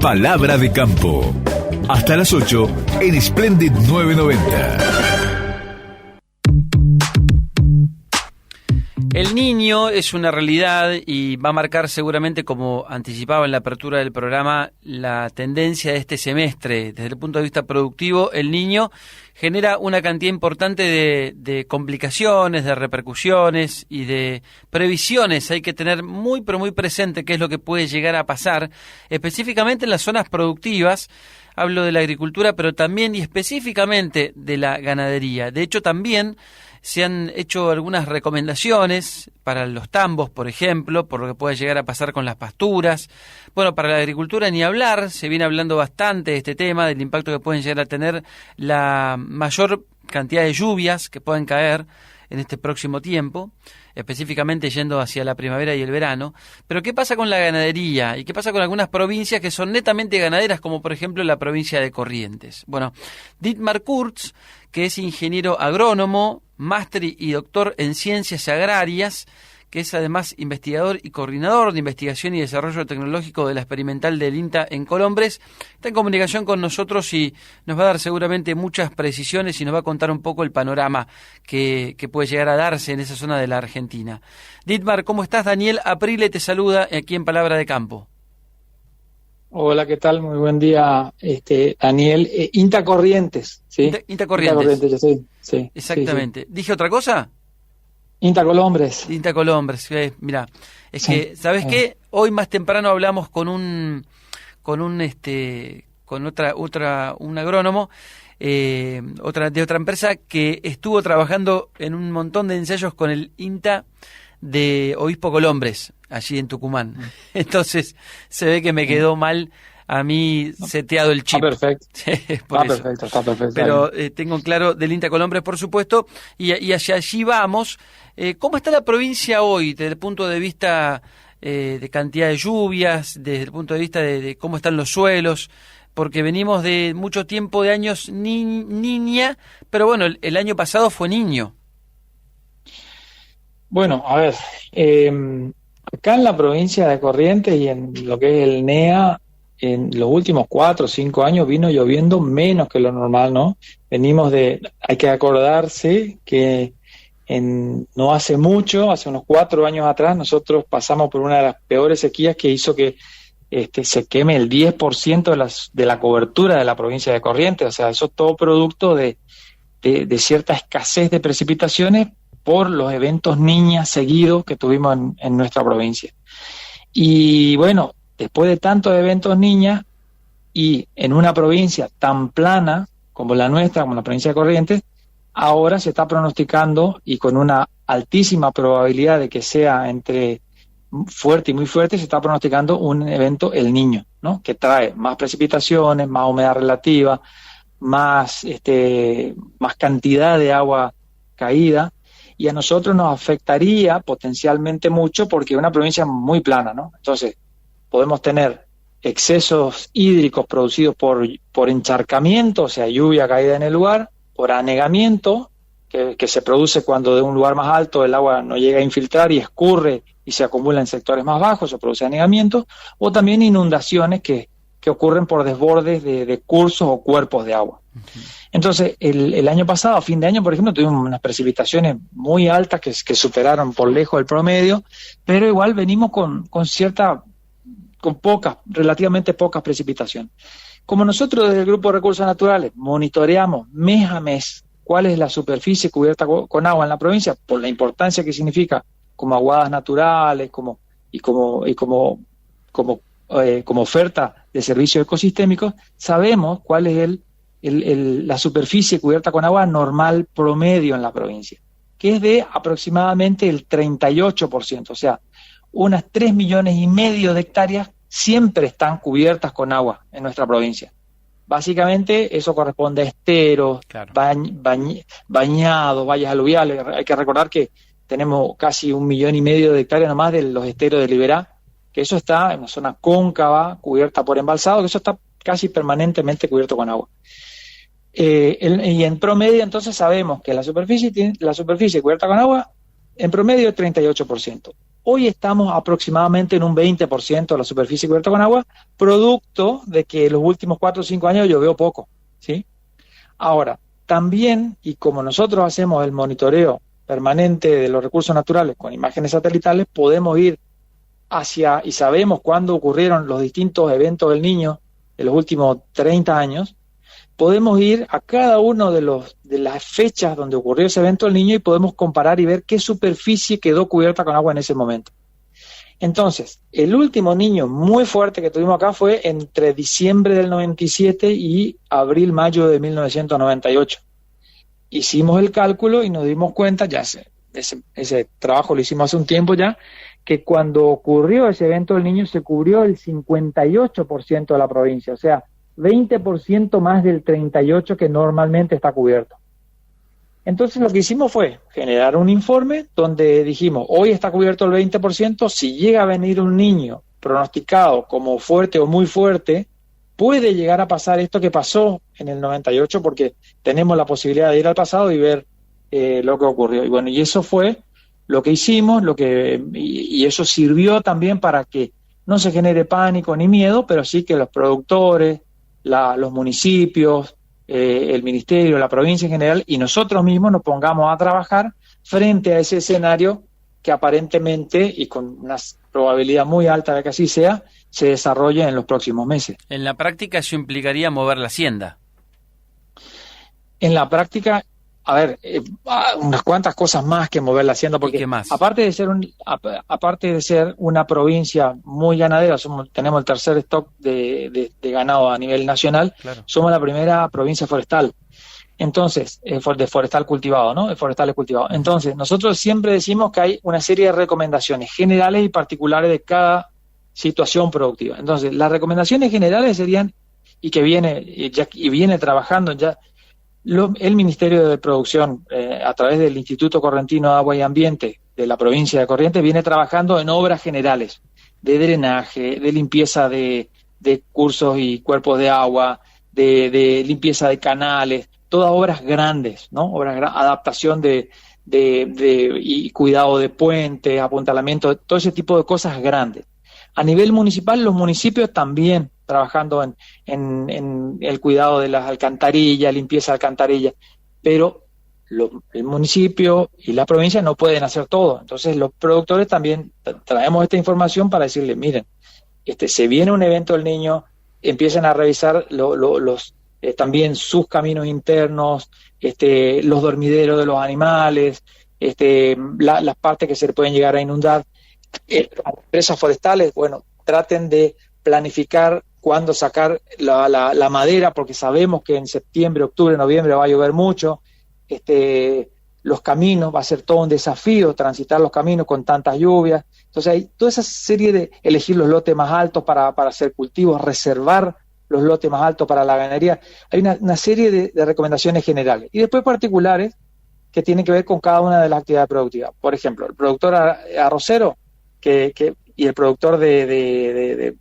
Palabra de Campo. Hasta las 8 en Splendid 990. El Niño es una realidad y va a marcar seguramente, como anticipaba en la apertura del programa, la tendencia de este semestre. Desde el punto de vista productivo, El Niño genera una cantidad importante de complicaciones, de repercusiones y de previsiones. Hay que tener muy, pero muy presente qué es lo que puede llegar a pasar, específicamente en las zonas productivas. Hablo de la agricultura, pero también y específicamente de la ganadería. De hecho, también se han hecho algunas recomendaciones para los tambos, por ejemplo, por lo que puede llegar a pasar con las pasturas. Bueno, para la agricultura ni hablar, se viene hablando bastante de este tema, del impacto que pueden llegar a tener la mayor cantidad de lluvias que pueden caer en este próximo tiempo, específicamente yendo hacia la primavera y el verano. Pero ¿qué pasa con la ganadería? ¿Y qué pasa con algunas provincias que son netamente ganaderas, como por ejemplo la provincia de Corrientes? Bueno, Dietmar Kurz, que es ingeniero agrónomo, máster y doctor en ciencias agrarias, que es además investigador y coordinador de investigación y desarrollo tecnológico de la experimental del INTA en Colombres, está en comunicación con nosotros y nos va a dar seguramente muchas precisiones y nos va a contar un poco el panorama que puede llegar a darse en esa zona de la Argentina. Dietmar, ¿cómo estás? Daniel Aprile te saluda aquí en Palabra de Campo. Hola, ¿qué tal? Muy buen día, Daniel. INTA Corrientes, ¿sí? INTA Corrientes. INTA Corrientes, yo soy, sí. Exactamente. Sí, sí. ¿Dije otra cosa? INTA Colombres. INTA Colombres, mira, es Sí. que, ¿sabes qué? Hoy más temprano hablamos con un agrónomo, de otra empresa que estuvo trabajando en un montón de ensayos con el INTA de Obispo Colombres, allí en Tucumán. Entonces, se ve que me quedó mal a mí seteado el chip. Está perfecto. Está perfecto. Pero tengo claro del INTA Colombres, por supuesto, y hacia allí vamos. ¿Cómo está la provincia hoy desde el punto de vista de cantidad de lluvias, desde el punto de vista de cómo están los suelos? Porque venimos de mucho tiempo de años niña, pero bueno, el año pasado fue niño. Bueno, a ver, acá en la provincia de Corrientes y en lo que es el NEA, en los últimos 4 o 5 años vino lloviendo menos que lo normal, ¿no? Hay que acordarse que no hace mucho, hace unos 4 años atrás, nosotros pasamos por una de las peores sequías que hizo que se queme el 10% de la cobertura de la provincia de Corrientes. O sea, eso es todo producto de cierta escasez de precipitaciones por los eventos niñas seguidos que tuvimos en nuestra provincia. Y bueno, después de tantos eventos niñas y en una provincia tan plana como la nuestra, como la provincia de Corrientes, ahora se está pronosticando, y con una altísima probabilidad de que sea entre fuerte y muy fuerte, se está pronosticando un evento El Niño, ¿no? Que trae más precipitaciones, más humedad relativa, más cantidad de agua caída, y a nosotros nos afectaría potencialmente mucho porque es una provincia muy plana, ¿no? Entonces, podemos tener excesos hídricos producidos por encharcamiento, o sea, lluvia caída en el lugar, por anegamiento, que se produce cuando de un lugar más alto el agua no llega a infiltrar y escurre y se acumula en sectores más bajos, se produce anegamiento, o también inundaciones que ocurren por desbordes de cursos o cuerpos de agua. Uh-huh. Entonces, el año pasado, a fin de año, por ejemplo, tuvimos unas precipitaciones muy altas que superaron por lejos el promedio, pero igual venimos con relativamente pocas precipitaciones. Como nosotros desde el Grupo de Recursos Naturales monitoreamos mes a mes cuál es la superficie cubierta con agua en la provincia, por la importancia que significa como aguadas naturales, como oferta de servicios ecosistémicos, sabemos cuál es la superficie cubierta con agua normal promedio en la provincia, que es de aproximadamente el 38%, o sea, unas 3,5 millones de hectáreas siempre están cubiertas con agua en nuestra provincia. Básicamente eso corresponde a esteros, claro, bañados, valles aluviales. Hay que recordar que tenemos casi 1,5 millones de hectáreas nomás de los esteros de Liberá, que eso está en una zona cóncava, cubierta por embalsado, que eso está casi permanentemente cubierto con agua. Y en promedio entonces sabemos que la superficie cubierta con agua, en promedio es 38%. Hoy estamos aproximadamente en un 20% de la superficie cubierta con agua, producto de que los últimos 4 o 5 años llovió poco, ¿sí? Ahora, también, y como nosotros hacemos el monitoreo permanente de los recursos naturales con imágenes satelitales, podemos ir hacia, y sabemos cuándo ocurrieron los distintos eventos del Niño de los últimos 30 años, podemos ir a cada uno de las fechas donde ocurrió ese evento del Niño y podemos comparar y ver qué superficie quedó cubierta con agua en ese momento. Entonces, el último Niño muy fuerte que tuvimos acá fue entre diciembre del 97 y abril-mayo de 1998. Hicimos el cálculo y nos dimos cuenta, ese trabajo lo hicimos hace un tiempo ya, que cuando ocurrió ese evento del Niño se cubrió el 58% de la provincia, o sea, 20% más del 38% que normalmente está cubierto. Entonces lo que hicimos fue generar un informe donde dijimos, hoy está cubierto el 20%, si llega a venir un niño pronosticado como fuerte o muy fuerte, puede llegar a pasar esto que pasó en el 98 porque tenemos la posibilidad de ir al pasado y ver lo que ocurrió. Y bueno, y eso fue lo que hicimos, y eso sirvió también para que no se genere pánico ni miedo, pero sí que los productores, los municipios, el ministerio, la provincia en general y nosotros mismos nos pongamos a trabajar frente a ese escenario que aparentemente y con una probabilidad muy alta de que así sea, se desarrolle en los próximos meses. En la práctica eso implicaría mover la hacienda. En la práctica, a ver, unas cuantas cosas más que mover la hacienda, porque aparte de ser una provincia muy ganadera, tenemos el tercer stock de ganado a nivel nacional, claro. Somos la primera provincia forestal. Entonces, de forestal cultivado, ¿no? De forestales cultivados. Entonces, nosotros siempre decimos que hay una serie de recomendaciones generales y particulares de cada situación productiva. Entonces, las recomendaciones generales serían, y que viene trabajando ya el Ministerio de Producción, a través del Instituto Correntino de Agua y Ambiente de la provincia de Corrientes, viene trabajando en obras generales de drenaje, de limpieza de cursos y cuerpos de agua, de limpieza de canales, todas obras grandes, ¿no? Adaptación y cuidado de puentes, apuntalamiento, todo ese tipo de cosas grandes. A nivel municipal, los municipios también trabajando en el cuidado de las alcantarillas, limpieza de alcantarillas, pero el municipio y la provincia no pueden hacer todo. Entonces los productores también traemos esta información para decirles, miren, se viene un evento del Niño, empiecen a revisar también sus caminos internos, los dormideros de los animales, las partes que se pueden llegar a inundar. Las empresas forestales, bueno, traten de planificar cuándo sacar la madera, porque sabemos que en septiembre, octubre, noviembre va a llover mucho. Los caminos, va a ser todo un desafío transitar los caminos con tantas lluvias. Entonces hay toda esa serie de elegir los lotes más altos para hacer cultivos, reservar los lotes más altos para la ganadería. Hay una serie de recomendaciones generales y después particulares que tienen que ver con cada una de las actividades productivas. Por ejemplo, el productor arrocero y el productor de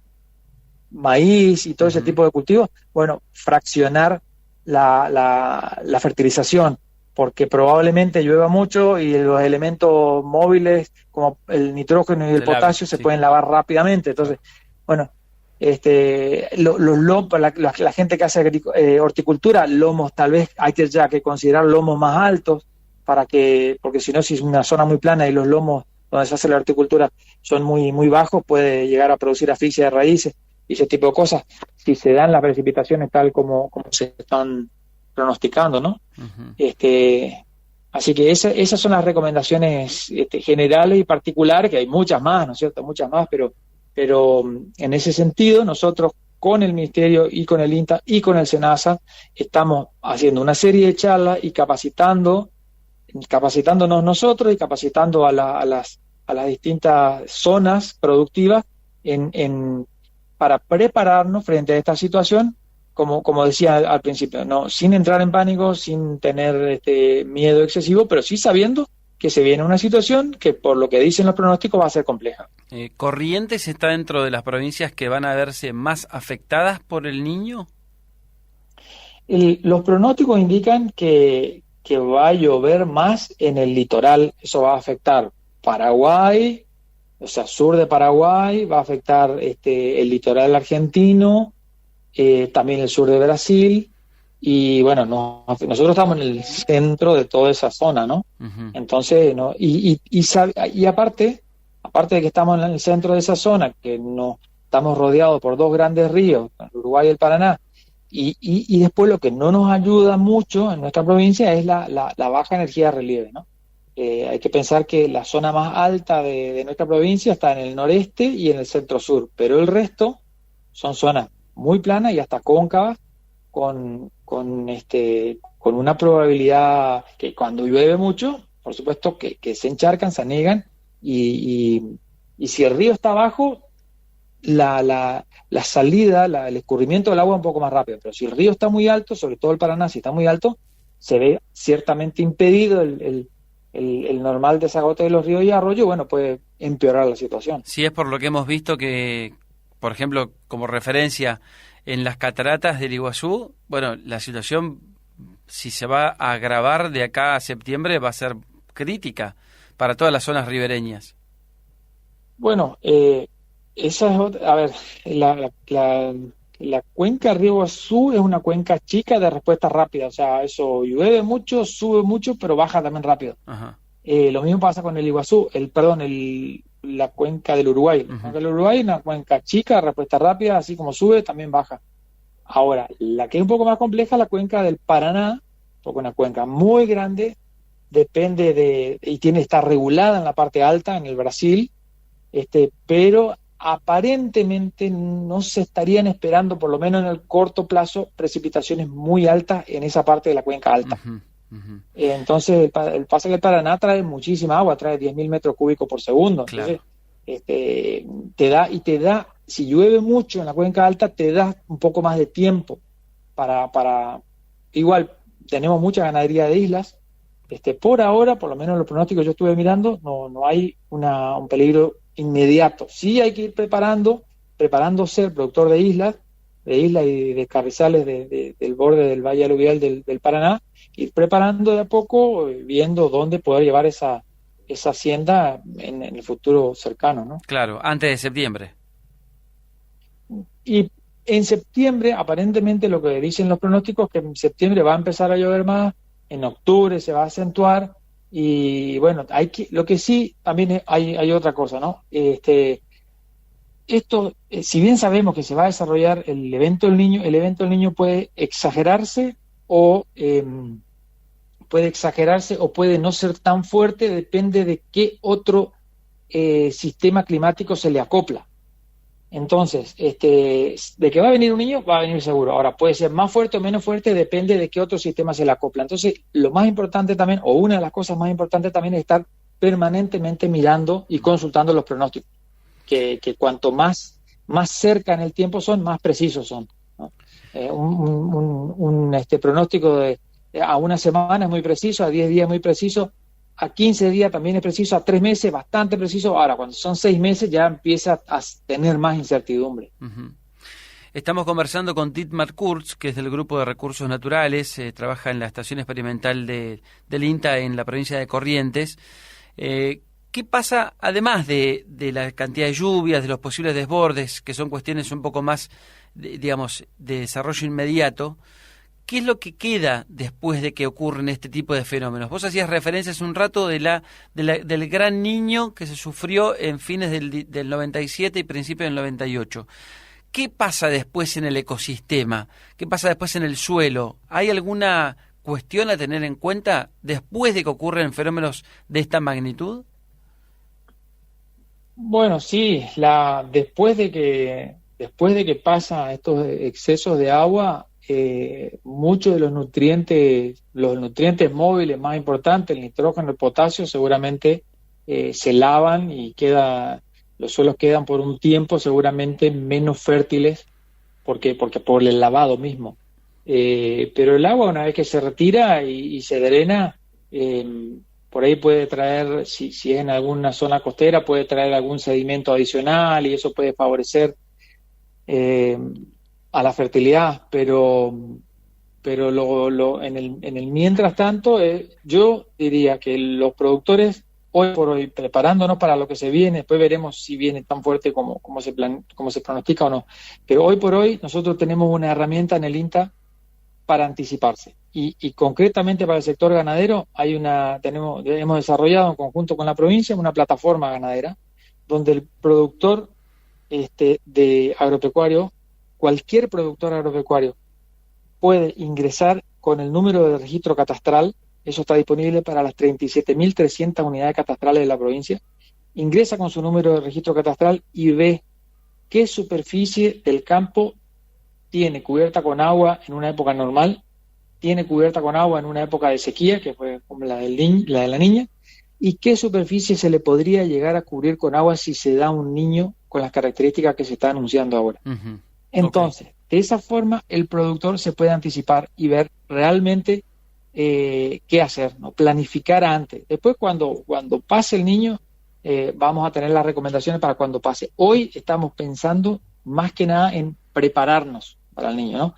maíz y todo ese tipo de cultivos, bueno, fraccionar la fertilización, porque probablemente llueva mucho y los elementos móviles como el nitrógeno y el potasio se pueden lavar rápidamente. Entonces, bueno, los lomos, la gente que hace horticultura, lomos tal vez hay que considerar lomos más altos porque si no, si es una zona muy plana y los lomos donde se hace la horticultura son muy, muy bajos, puede llegar a producir asfixia de raíces y ese tipo de cosas, si se dan las precipitaciones tal como se están pronosticando, ¿no? Uh-huh. Así que esas son las recomendaciones generales y particulares, que hay muchas más, ¿no es cierto? Muchas más, pero en ese sentido nosotros con el Ministerio y con el INTA y con el SENASA estamos haciendo una serie de charlas y capacitándonos nosotros y capacitando a las distintas zonas productivas para prepararnos frente a esta situación, como decía al principio, no, sin entrar en pánico, sin tener miedo excesivo, pero sí sabiendo que se viene una situación que, por lo que dicen los pronósticos, va a ser compleja. ¿Corrientes está dentro de las provincias que van a verse más afectadas por el Niño? Los pronósticos indican que va a llover más en el litoral. Eso va a afectar Paraguay, o sea, sur de Paraguay, va a afectar el litoral argentino, también el sur de Brasil, y bueno, nosotros estamos en el centro de toda esa zona, ¿no? Ujú. Entonces, ¿no? Y aparte de que estamos en el centro de esa zona, que no estamos rodeados por dos grandes ríos, el Uruguay y el Paraná, y después lo que no nos ayuda mucho en nuestra provincia es la baja energía de relieve, ¿no? Hay que pensar que la zona más alta de nuestra provincia está en el noreste y en el centro sur, pero el resto son zonas muy planas y hasta cóncavas, con una probabilidad que cuando llueve mucho, por supuesto que se encharcan, se anegan, y si el río está bajo, la salida, el escurrimiento del agua es un poco más rápido, pero si el río está muy alto, sobre todo el Paraná, si está muy alto, se ve ciertamente impedido el normal desagote de los ríos y arroyos, bueno, puede empeorar la situación. Sí, es por lo que hemos visto que, por ejemplo, como referencia, en las cataratas del Iguazú, bueno, la situación, si se va a agravar de acá a septiembre, va a ser crítica para todas las zonas ribereñas. Bueno, esa es otra, a ver, la cuenca Río Iguazú es una cuenca chica de respuesta rápida, o sea, eso llueve mucho, sube mucho, pero baja también rápido. Ajá. Lo mismo pasa con el Iguazú, la cuenca del Uruguay. La Ujú. cuenca del Uruguay es una cuenca chica, respuesta rápida, así como sube, también baja. Ahora, la que es un poco más compleja es la cuenca del Paraná, porque una cuenca muy grande, está regulada en la parte alta, en el Brasil, pero aparentemente no se estarían esperando, por lo menos en el corto plazo, precipitaciones muy altas en esa parte de la cuenca alta. Ujú. Ujú. Entonces, el pasa que el Paraná trae muchísima agua, trae 10.000 metros cúbicos por segundo. Claro. Entonces, te da, si llueve mucho en la cuenca alta, te da un poco más de tiempo igual, tenemos mucha ganadería de islas. Por ahora, por lo menos los pronósticos que yo estuve mirando, no hay un peligro inmediato. Sí hay que ir preparándose el productor de islas y de carrizales del borde del valle aluvial del Paraná, ir preparando de a poco, viendo dónde poder llevar esa hacienda en el futuro cercano, ¿no? Claro, antes de septiembre. Y en septiembre, aparentemente lo que dicen los pronósticos, que en septiembre va a empezar a llover más, en octubre se va a acentuar, y bueno, lo que sí, también hay otra cosa, ¿no? Esto, si bien sabemos que se va a desarrollar el evento del Niño puede exagerarse o puede no ser tan fuerte, depende de qué otro sistema climático se le acopla. Entonces, de que va a venir un niño, va a venir seguro. Ahora, puede ser más fuerte o menos fuerte, depende de qué otro sistema se le acopla. Entonces, lo más importante también, o una de las cosas más importantes también, es estar permanentemente mirando y consultando los pronósticos, que cuanto más cerca en el tiempo son, más precisos son, ¿no? Un pronóstico a una semana es muy preciso, a 10 días es muy preciso, a 15 días también es preciso, a 3 meses bastante preciso. Ahora, cuando son 6 meses ya empieza a tener más incertidumbre. Ujú. Estamos conversando con Dietmar Kurz, que es del Grupo de Recursos Naturales, trabaja en la Estación Experimental del INTA en la provincia de Corrientes. ¿Qué pasa, además de la cantidad de lluvias, de los posibles desbordes, que son cuestiones un poco más, digamos, de desarrollo inmediato? ¿Qué es lo que queda después de que ocurren este tipo de fenómenos? Vos hacías referencia hace un rato del gran Niño que se sufrió en fines del 97 y principios del 98. ¿Qué pasa después en el ecosistema? ¿Qué pasa después en el suelo? ¿Hay alguna cuestión a tener en cuenta después de que ocurren fenómenos de esta magnitud? Bueno, sí, después de que pasan estos excesos de agua, muchos de los nutrientes móviles más importantes, el nitrógeno, el potasio, seguramente se lavan y los suelos quedan por un tiempo seguramente menos fértiles porque por el lavado mismo. Pero el agua, una vez que se retira y se drena, por ahí puede traer, si es en alguna zona costera, puede traer algún sedimento adicional y eso puede favorecer a la fertilidad, pero en el mientras tanto, yo diría que los productores hoy por hoy, preparándonos para lo que se viene. Después veremos si viene tan fuerte como se pronostica o no. Pero hoy por hoy nosotros tenemos una herramienta en el INTA para anticiparse. Y concretamente para el sector ganadero hemos desarrollado en conjunto con la provincia una plataforma ganadera donde el productor de agropecuario, cualquier productor agropecuario, puede ingresar con el número de registro catastral. Eso está disponible para las 37.300 unidades catastrales de la provincia. Ingresa con su número de registro catastral y ve qué superficie del campo tiene cubierta con agua en una época normal, tiene cubierta con agua en una época de sequía, que fue como la de la Niña, y qué superficie se le podría llegar a cubrir con agua si se da un niño con las características que se está anunciando ahora. Uh-huh. Entonces, de esa forma el productor se puede anticipar y ver realmente qué hacer, ¿no? Planificar antes. Después, cuando pase el niño, vamos a tener las recomendaciones para cuando pase. Hoy estamos pensando más que nada en prepararnos para el niño, ¿no?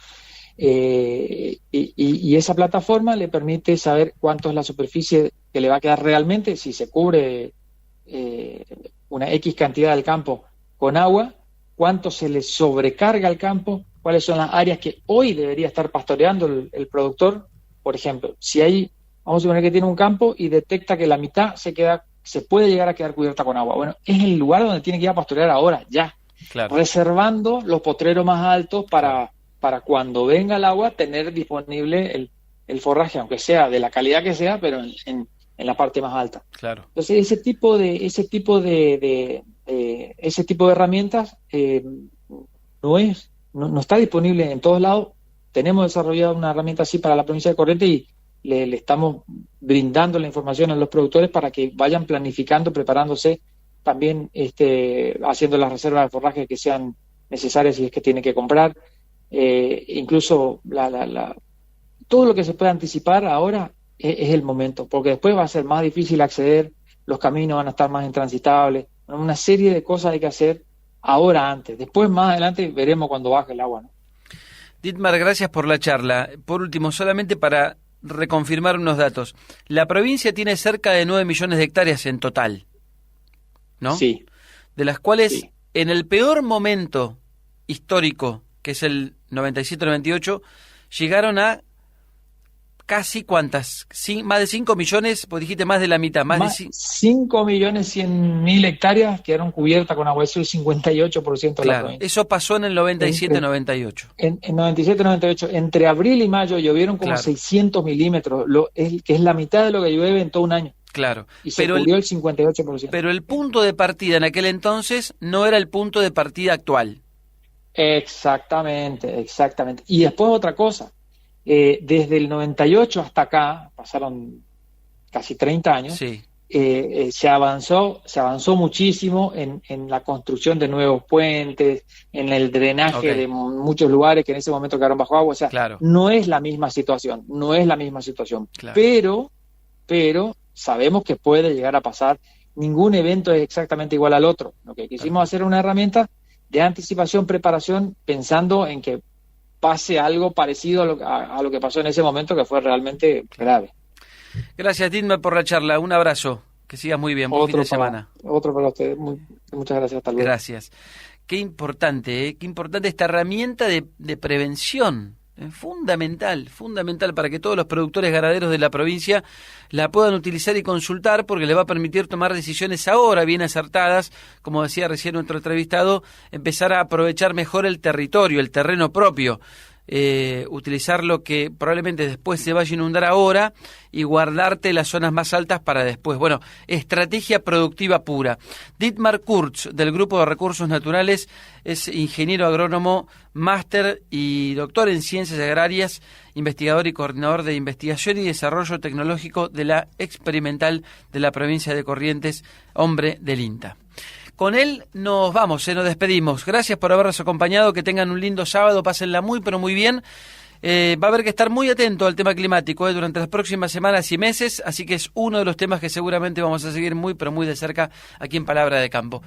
Y esa plataforma le permite saber cuánto es la superficie que le va a quedar realmente, si se cubre una X cantidad del campo con agua, cuánto se le sobrecarga al campo, cuáles son las áreas que hoy debería estar pastoreando el productor. Por ejemplo, vamos a suponer que tiene un campo y detecta que la mitad se puede llegar a quedar cubierta con agua. Bueno, es el lugar donde tiene que ir a pastorear ahora, ya. Claro. Reservando los potreros más altos para cuando venga el agua tener disponible el forraje, aunque sea de la calidad que sea, pero en la parte más alta. Claro. Entonces ese tipo de herramientas no está disponible en todos lados. Tenemos desarrollado una herramienta así para la provincia de Corrientes y le estamos brindando la información a los productores para que vayan planificando, preparándose, también haciendo las reservas de forraje que sean necesarias si es que tienen que comprar. Incluso todo lo que se pueda anticipar ahora es el momento, porque después va a ser más difícil acceder, los caminos van a estar más intransitables, una serie de cosas hay que hacer ahora antes. Después, más adelante, veremos cuando baje el agua, ¿no? Dietmar, gracias por la charla. Por último, solamente para reconfirmar unos datos. La provincia tiene cerca de 9 millones de hectáreas en total, ¿no? Sí. De las cuales, sí, en el peor momento histórico, que es el 97-98, llegaron casi ¿cuántas? Más de 5 millones, pues dijiste más de la mitad. Más de 5.100.000 hectáreas quedaron cubiertas con agua, eso es el 58% de la provincia. Eso pasó en el 97-98. En 97-98, entre abril y mayo llovieron como 600 milímetros, que es la mitad de lo que llueve en todo un año. Claro. Y se cubrió el 58%. Pero el punto de partida en aquel entonces no era el punto de partida actual. Exactamente. Y después otra cosa, desde el 98 hasta acá, pasaron casi 30 años, sí. Se avanzó muchísimo en la construcción de nuevos puentes, en el drenaje de muchos lugares que en ese momento quedaron bajo agua. O sea, no es la misma situación, claro. Pero sabemos que puede llegar a pasar. Ningún evento es exactamente igual al otro. Lo que quisimos hacer una herramienta de anticipación, preparación, pensando en que pase algo parecido a lo que pasó en ese momento, que fue realmente grave. Gracias, Dietmar, por la charla. Un abrazo. Que sigas muy bien. Buen fin de semana. Otro para ustedes. Muchas gracias. Hasta luego. Gracias. Qué importante esta herramienta de prevención. Fundamental para que todos los productores ganaderos de la provincia la puedan utilizar y consultar, porque le va a permitir tomar decisiones ahora bien acertadas, como decía recién nuestro entrevistado, empezar a aprovechar mejor el territorio, el terreno propio, utilizar lo que probablemente después se vaya a inundar ahora y guardarte las zonas más altas para después. Bueno, estrategia productiva pura. Dietmar Kurz, del Grupo de Recursos Naturales, es ingeniero agrónomo, máster y doctor en Ciencias Agrarias, investigador y coordinador de investigación y desarrollo tecnológico de la Experimental de la provincia de Corrientes, hombre del INTA. Con él nos vamos, nos despedimos. Gracias por habernos acompañado, que tengan un lindo sábado, pásenla muy, pero muy bien. Va a haber que estar muy atento al tema climático durante las próximas semanas y meses, así que es uno de los temas que seguramente vamos a seguir muy, pero muy de cerca aquí en Palabra de Campo.